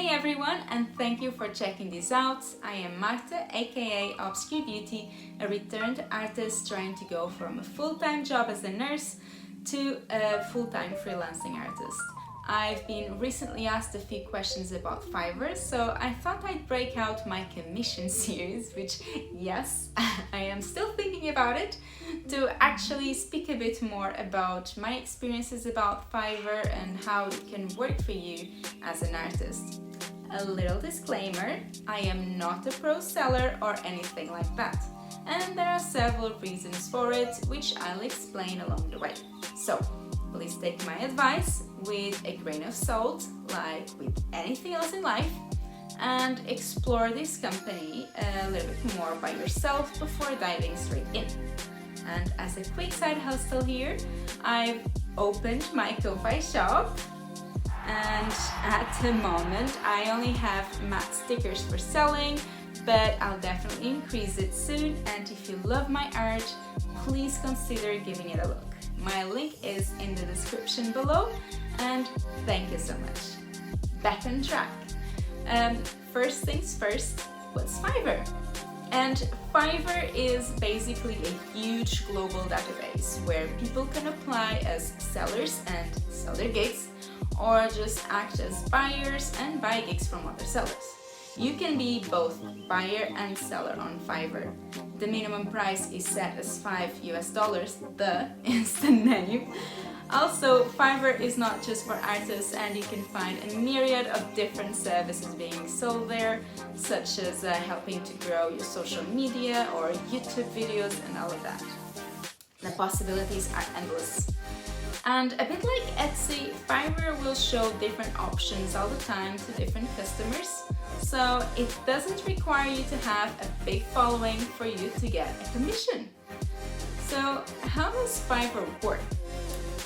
Hey everyone, and thank you for checking this out. I am Marta, aka ObscureBeauty, a returned artist trying to go from a full-time job as a nurse to a full-time freelancing artist. I've been recently asked a few questions about Fiverr, so I thought I'd break out my commission series, which, yes, I am still thinking about it, to actually speak a bit more about my experiences about Fiverr and how it can work for you as an artist. A little disclaimer, I am not a pro seller or anything like that, and there are several reasons for it, which I'll explain along the way. So, please take my advice with a grain of salt, like with anything else in life, and explore this company a little bit more by yourself before diving straight in. And as a quick side hustle here, I've opened my Ko-Fi shop, and at the moment I only have matte stickers for selling, but I'll definitely increase it soon, and if you love my art, please consider giving it a look. My link is in the description below, and thank you so much. Back on track. First things first, what's Fiverr? And Fiverr is basically a huge global database where people can apply as sellers and sell their gigs, or just act as buyers and buy gigs from other sellers. You can be both buyer and seller on Fiverr. The minimum price is set as $5 the instant name. Also, Fiverr is not just for artists, and you can find a myriad of different services being sold there, such as helping to grow your social media or YouTube videos and all of that. The possibilities are endless. And a bit like Etsy, Fiverr will show different options all the time to different customers, so it doesn't require you to have a big following for you to get a commission. So how does Fiverr work?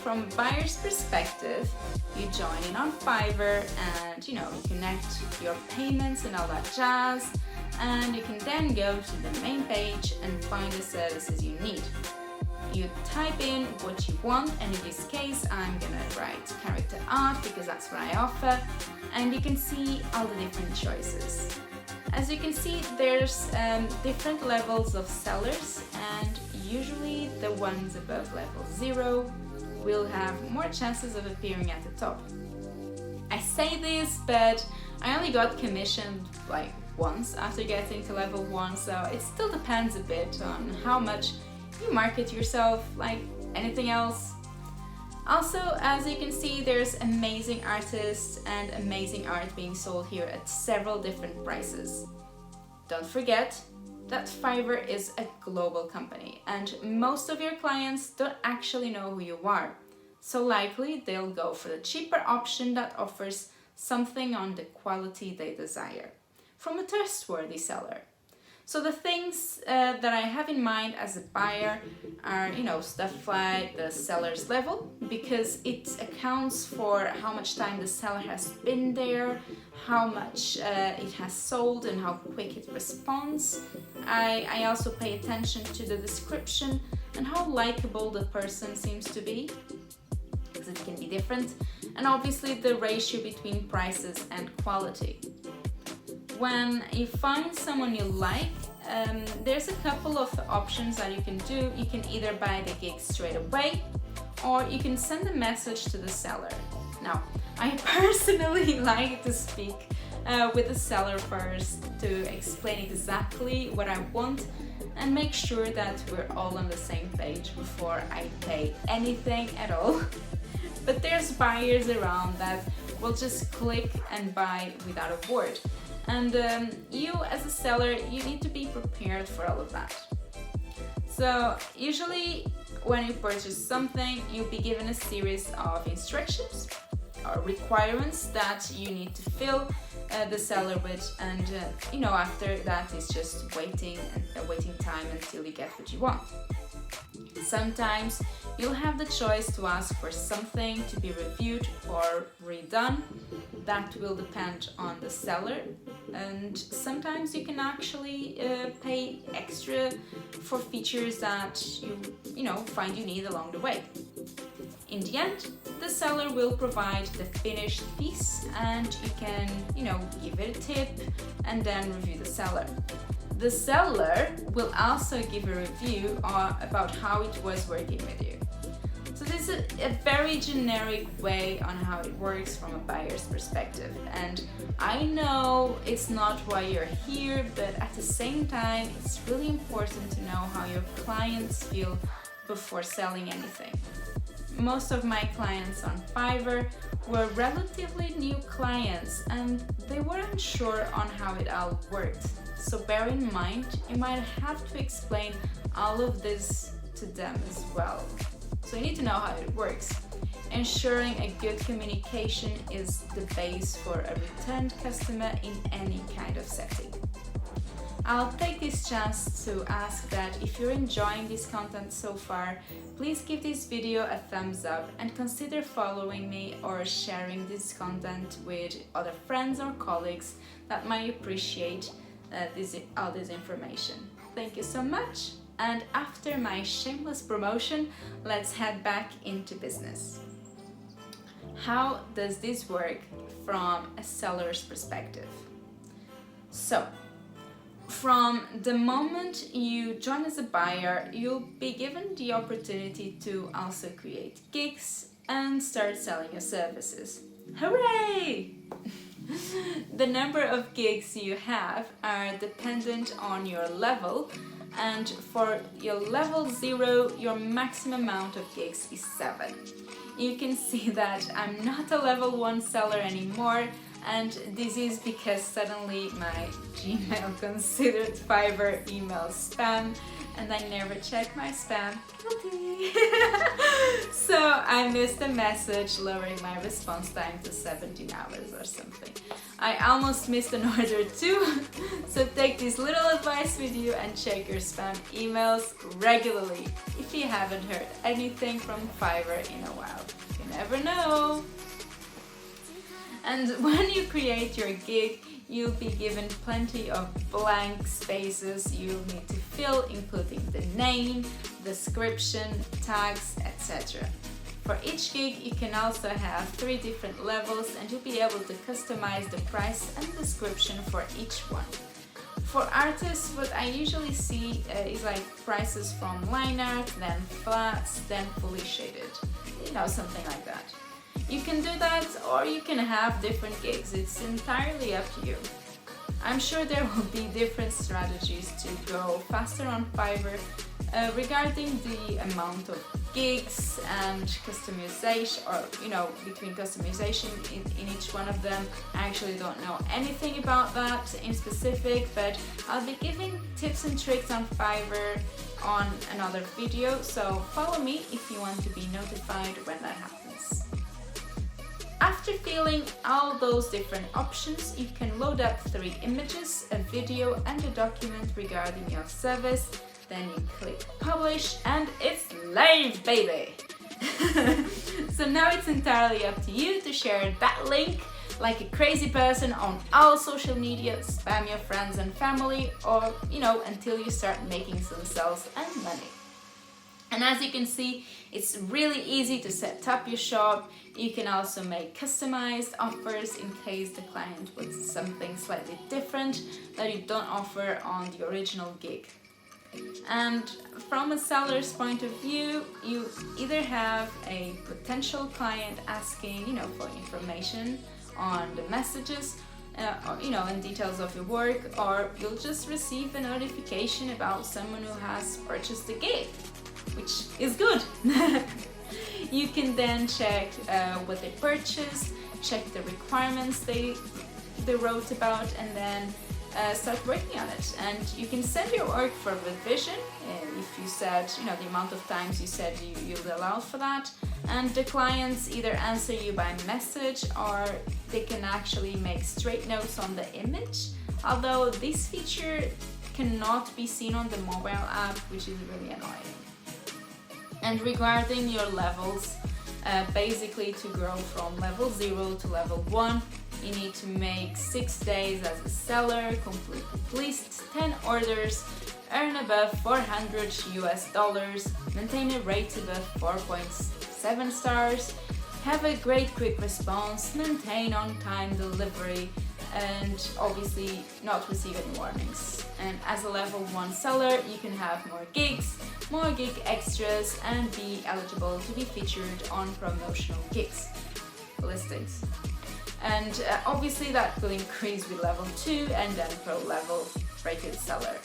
From a buyer's perspective, you join in on Fiverr and you connect your payments and all that jazz, and you can then go to the main page and find the services you need. You type in what you want, and in this case I'm gonna write character art because that's what I offer, and you can see all the different choices. As you can see, there's different levels of sellers, and usually the ones above level 0 will have more chances of appearing at the top. I say this, but I only got commissioned like once after getting to level 1, so it still depends a bit on how much you market yourself, like anything else. Also, as you can see, there's amazing artists and amazing art being sold here at several different prices. Don't forget that Fiverr is a global company, and most of your clients don't actually know who you are. So likely they'll go for the cheaper option that offers something on the quality they desire from a trustworthy seller. So the things that I have in mind as a buyer are, stuff like the seller's level, because it accounts for how much time the seller has been there, how much it has sold, and how quick it responds. I also pay attention to the description and how likable the person seems to be, because it can be different, and obviously the ratio between prices and quality. When you find someone you like, there's a couple of options that you can do. You can either buy the gig straight away, or you can send a message to the seller. Now, I personally like to speak with the seller first to explain exactly what I want and make sure that we're all on the same page before I pay anything at all. But there's buyers around that will just click and buy without a word. And you as a seller, you need to be prepared for all of that. So usually when you purchase something, you'll be given a series of instructions or requirements that you need to fill the seller with, and after that it's just waiting time until you get what you want. Sometimes you'll have the choice to ask for something to be reviewed or redone. That will depend on the seller, and sometimes you can actually pay extra for features that you find you need along the way. In the end, the seller will provide the finished piece and you can, give it a tip and then review the seller. The seller will also give a review about how it was working with you. So this is a very generic way on how it works from a buyer's perspective. And I know it's not why you're here, but at the same time, it's really important to know how your clients feel before selling anything. Most of my clients on Fiverr were relatively new clients and they weren't sure on how it all worked. So bear in mind, you might have to explain all of this to them as well. So you need to know how it works. Ensuring a good communication is the base for a returned customer in any kind of setting. I'll take this chance to ask that if you're enjoying this content so far, please give this video a thumbs up and consider following me or sharing this content with other friends or colleagues that might appreciate all this information. Thank you so much, and after my shameless promotion, let's head back into business. How does this work from a seller's perspective? So, from the moment you join as a buyer, you'll be given the opportunity to also create gigs and start selling your services. Hooray! The number of gigs you have are dependent on your level, and for your level 0, your maximum amount of gigs is 7. You can see that I'm not a level 1 seller anymore, and this is because suddenly my Gmail considered Fiverr email spam and I never check my spam. Guilty! So I missed a message lowering my response time to 17 hours or something. I almost missed an order too, so take this little advice with you and check your spam emails regularly if you haven't heard anything from Fiverr in a while. You never know! And when you create your gig, you'll be given plenty of blank spaces you'll need to fill, including the name, description, tags, etc. For each gig, you can also have 3 different levels and you'll be able to customize the price and description for each one. For artists, what I usually see is like prices from line art, then flats, then fully shaded. Something like that. You can do that, or you can have different gigs. It's entirely up to you. I'm sure there will be different strategies to go faster on Fiverr regarding the amount of gigs and customization, or between customization in each one of them. I actually don't know anything about that in specific, but I'll be giving tips and tricks on Fiverr on another video, so follow me if you want to be notified when that happens. After filling all those different options, you can load up 3 images, a video and a document regarding your service. Then you click publish and it's live, baby! So now it's entirely up to you to share that link like a crazy person on all social media, spam your friends and family, or until you start making some sales and money. And as you can see, it's really easy to set up your shop. You can also make customized offers in case the client wants something slightly different that you don't offer on the original gig. And from a seller's point of view, you either have a potential client asking, for information on the messages, and details of your work, or you'll just receive a notification about someone who has purchased a gig, which is good. You can then check what they purchased, check the requirements they wrote about, and then start working on it. And you can send your work for revision if you said, the amount of times you said you'll allow for that. And the clients either answer you by message, or they can actually make straight notes on the image, although this feature cannot be seen on the mobile app, which is really annoying. And regarding your levels, basically to grow from level 0 to level 1, you need to make 6 days as a seller, complete at least 10 orders, earn above $400 US, maintain a rate above 4.7 7 stars, have a great quick response, maintain on-time delivery, and obviously not receive any warnings. And as a level 1 seller, you can have more gigs, more gig extras, and be eligible to be featured on promotional gigs listings. And obviously that will increase with level 2 and then pro level rated seller.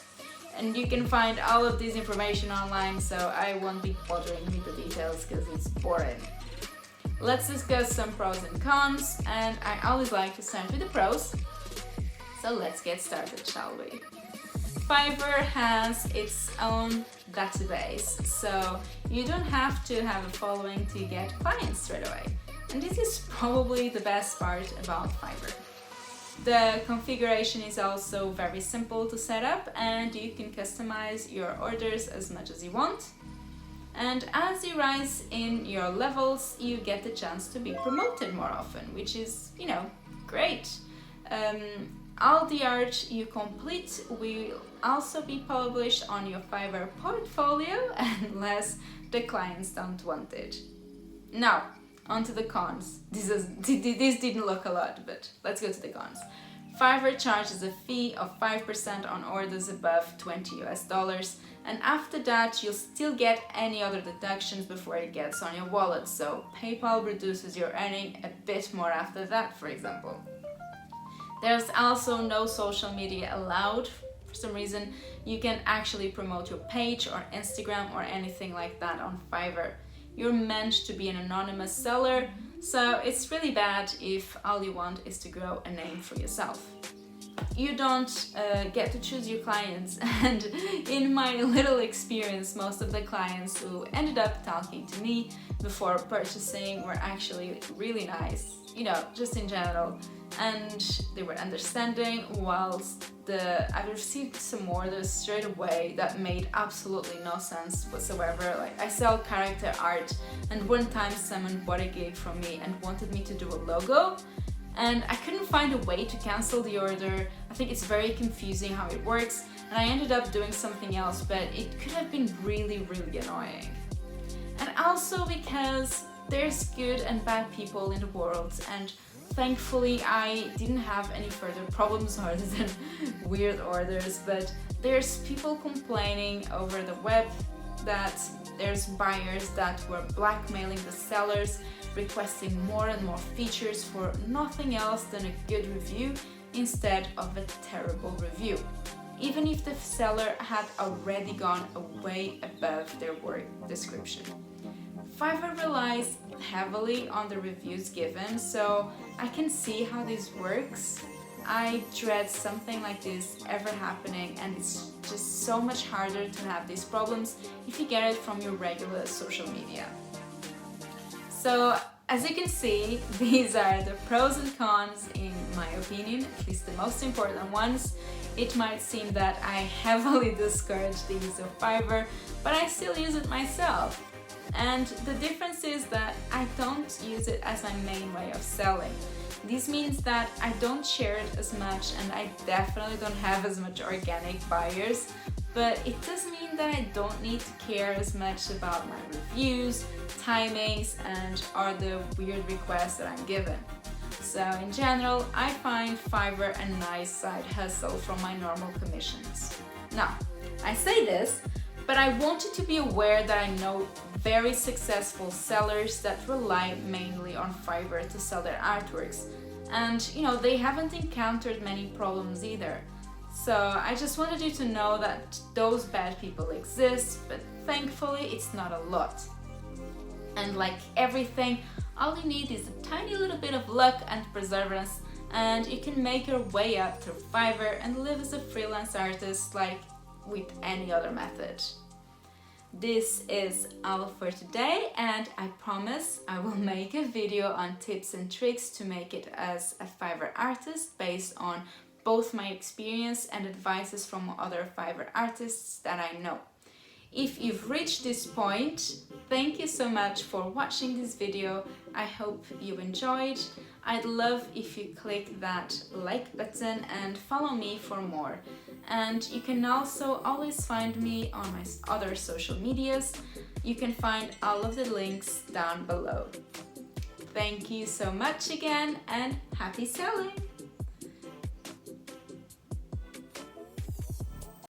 And you can find all of this information online, so I won't be bothering with the details because it's boring. Let's discuss some pros and cons, and I always like to start with the pros. So let's get started, shall we? Fiverr has its own database, so you don't have to have a following to get clients straight away. And this is probably the best part about Fiverr. The configuration is also very simple to set up, and you can customize your orders as much as you want. And as you rise in your levels, you get the chance to be promoted more often, which is, great. All the art you complete will also be published on your Fiverr portfolio unless the clients don't want it. Now, onto the cons. This didn't look a lot, but let's go to the cons. Fiverr charges a fee of 5% on orders above $20, and after that you'll still get any other deductions before it gets on your wallet, so PayPal reduces your earning a bit more after that, for example. There's also no social media allowed. For some reason, you can actually promote your page or Instagram or anything like that on Fiverr. You're meant to be an anonymous seller, so it's really bad if all you want is to grow a name for yourself. You don't get to choose your clients, and in my little experience, most of the clients who ended up talking to me before purchasing were actually really nice, just in general, and they were understanding, whilst I received some orders straight away that made absolutely no sense whatsoever. Like, I sell character art, and one time someone bought a gig from me and wanted me to do a logo, and I couldn't find a way to cancel the order. I think it's very confusing how it works, and I ended up doing something else, but it could have been really, really annoying. And also because there's good and bad people in the world, and thankfully I didn't have any further problems other than weird orders, but there's people complaining over the web that there's buyers that were blackmailing the sellers, requesting more and more features for nothing else than a good review instead of a terrible review, even if the seller had already gone way above their work description. Fiverr relies heavily on the reviews given, so I can see how this works. I dread something like this ever happening, and it's just so much harder to have these problems if you get it from your regular social media. So, as you can see, these are the pros and cons in my opinion, at least the most important ones. It might seem that I heavily discourage the use of Fiverr, but I still use it myself. And the difference is that I don't use it as my main way of selling. This means that I don't share it as much, and I definitely don't have as much organic buyers, but it does mean that I don't need to care as much about my reviews, timings, and other weird requests that I'm given. So in general, I find Fiverr a nice side hustle from my normal commissions. Now, I say this, but I want you to be aware that I know very successful sellers that rely mainly on Fiverr to sell their artworks, and they haven't encountered many problems either. So I just wanted you to know that those bad people exist, but thankfully it's not a lot. And like everything, all you need is a tiny little bit of luck and perseverance, and you can make your way up through Fiverr and live as a freelance artist like with any other method. This is all for today, and I promise I will make a video on tips and tricks to make it as a Fiverr artist based on both my experience and advices from other Fiverr artists that I know. If you've reached this point, thank you so much for watching this video. I hope you enjoyed. I'd love if you click that like button and follow me for more. And you can also always find me on my other social medias. You can find all of the links down below. Thank you so much again and happy selling!